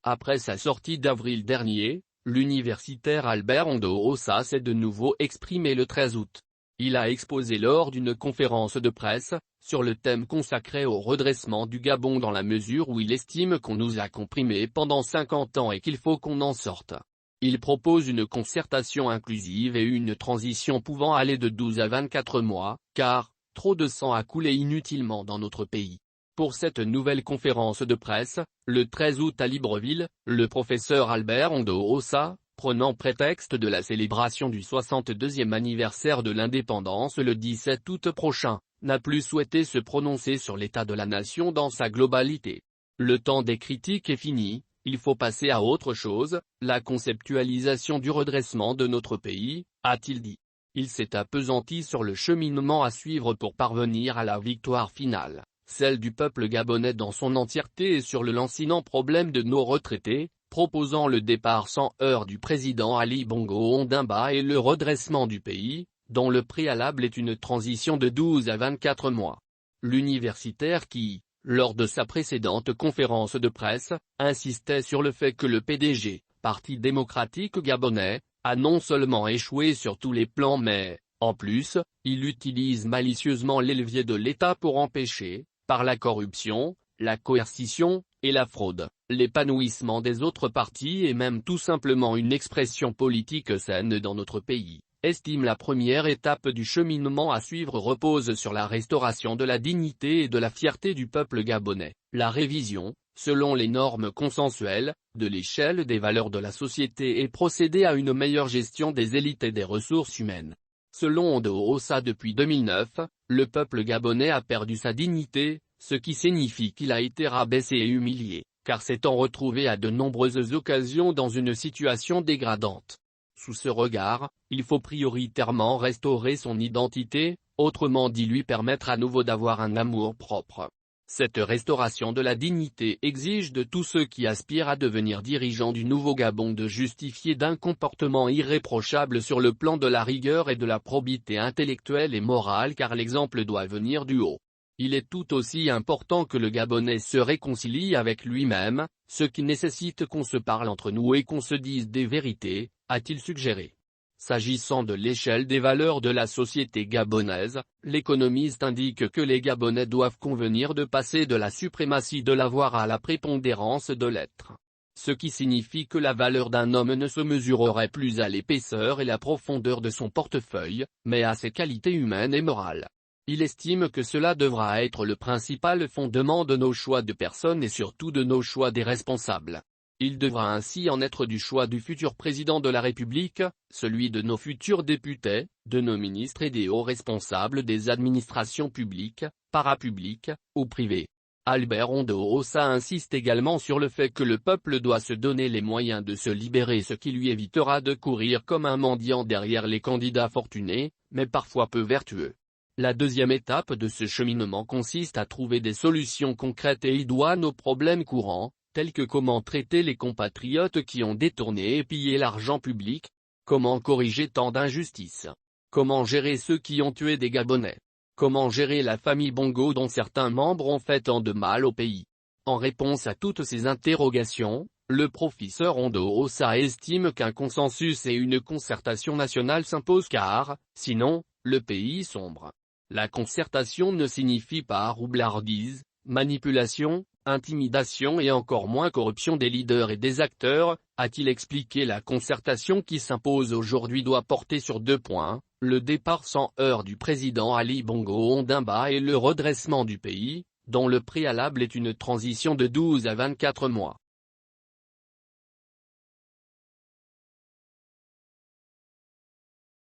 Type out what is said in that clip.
Après sa sortie d'avril dernier, l'universitaire Albert Ondoosa s'est de nouveau exprimé le 13 août. Il a exposé lors d'une conférence de presse, sur le thème consacré au redressement du Gabon dans la mesure où il estime qu'on nous a comprimés pendant 50 ans et qu'il faut qu'on en sorte. Il propose une concertation inclusive et une transition pouvant aller de 12 à 24 mois, car trop de sang a coulé inutilement dans notre pays. Pour cette nouvelle conférence de presse, le 13 août à Libreville, le professeur Albert Ondoosa, prenant prétexte de la célébration du 62e anniversaire de l'indépendance le 17 août prochain, n'a plus souhaité se prononcer sur l'état de la nation dans sa globalité. Le temps des critiques est fini, il faut passer à autre chose, la conceptualisation du redressement de notre pays, a-t-il dit. Il s'est appesanti sur le cheminement à suivre pour parvenir à la victoire finale, celle du peuple gabonais dans son entièreté et sur le lancinant problème de nos retraités, proposant le départ sans heurts du président Ali Bongo Ondimba et le redressement du pays, dont le préalable est une transition de 12 à 24 mois. L'universitaire qui, lors de sa précédente conférence de presse, insistait sur le fait que le PDG, Parti démocratique gabonais, a non seulement échoué sur tous les plans mais, en plus, il utilise malicieusement les leviers de l'État pour empêcher, par la corruption, la coercition, et la fraude, l'épanouissement des autres partis et même tout simplement une expression politique saine dans notre pays, estime la première étape du cheminement à suivre repose sur la restauration de la dignité et de la fierté du peuple gabonais, la révision, selon les normes consensuelles, de l'échelle des valeurs de la société et procéder à une meilleure gestion des élites et des ressources humaines. Selon Ondoosa depuis 2009, le peuple gabonais a perdu sa dignité, ce qui signifie qu'il a été rabaissé et humilié, car s'étant retrouvé à de nombreuses occasions dans une situation dégradante. Sous ce regard, il faut prioritairement restaurer son identité, autrement dit lui permettre à nouveau d'avoir un amour propre. Cette restauration de la dignité exige de tous ceux qui aspirent à devenir dirigeants du nouveau Gabon de justifier d'un comportement irréprochable sur le plan de la rigueur et de la probité intellectuelle et morale car l'exemple doit venir du haut. Il est tout aussi important que le Gabonais se réconcilie avec lui-même, ce qui nécessite qu'on se parle entre nous et qu'on se dise des vérités, a-t-il suggéré. S'agissant de l'échelle des valeurs de la société gabonaise, l'économiste indique que les Gabonais doivent convenir de passer de la suprématie de l'avoir à la prépondérance de l'être. Ce qui signifie que la valeur d'un homme ne se mesurerait plus à l'épaisseur et la profondeur de son portefeuille, mais à ses qualités humaines et morales. Il estime que cela devra être le principal fondement de nos choix de personnes et surtout de nos choix des responsables. Il devra ainsi en être du choix du futur président de la République, celui de nos futurs députés, de nos ministres et des hauts responsables des administrations publiques, parapubliques, ou privées. Albert Ondoosa insiste également sur le fait que le peuple doit se donner les moyens de se libérer, ce qui lui évitera de courir comme un mendiant derrière les candidats fortunés, mais parfois peu vertueux. La deuxième étape de ce cheminement consiste à trouver des solutions concrètes et idoines aux problèmes courants, tels que comment traiter les compatriotes qui ont détourné et pillé l'argent public, comment corriger tant d'injustices, comment gérer ceux qui ont tué des Gabonais, comment gérer la famille Bongo dont certains membres ont fait tant de mal au pays. En réponse à toutes ces interrogations, le professeur Ondoosa estime qu'un consensus et une concertation nationale s'imposent car, sinon, le pays sombre. La concertation ne signifie pas roublardise, manipulation, intimidation et encore moins corruption des leaders et des acteurs, a-t-il expliqué. La concertation qui s'impose aujourd'hui doit porter sur 2 points, le départ sans heurts du président Ali Bongo Ondimba et le redressement du pays, dont le préalable est une transition de 12 à 24 mois.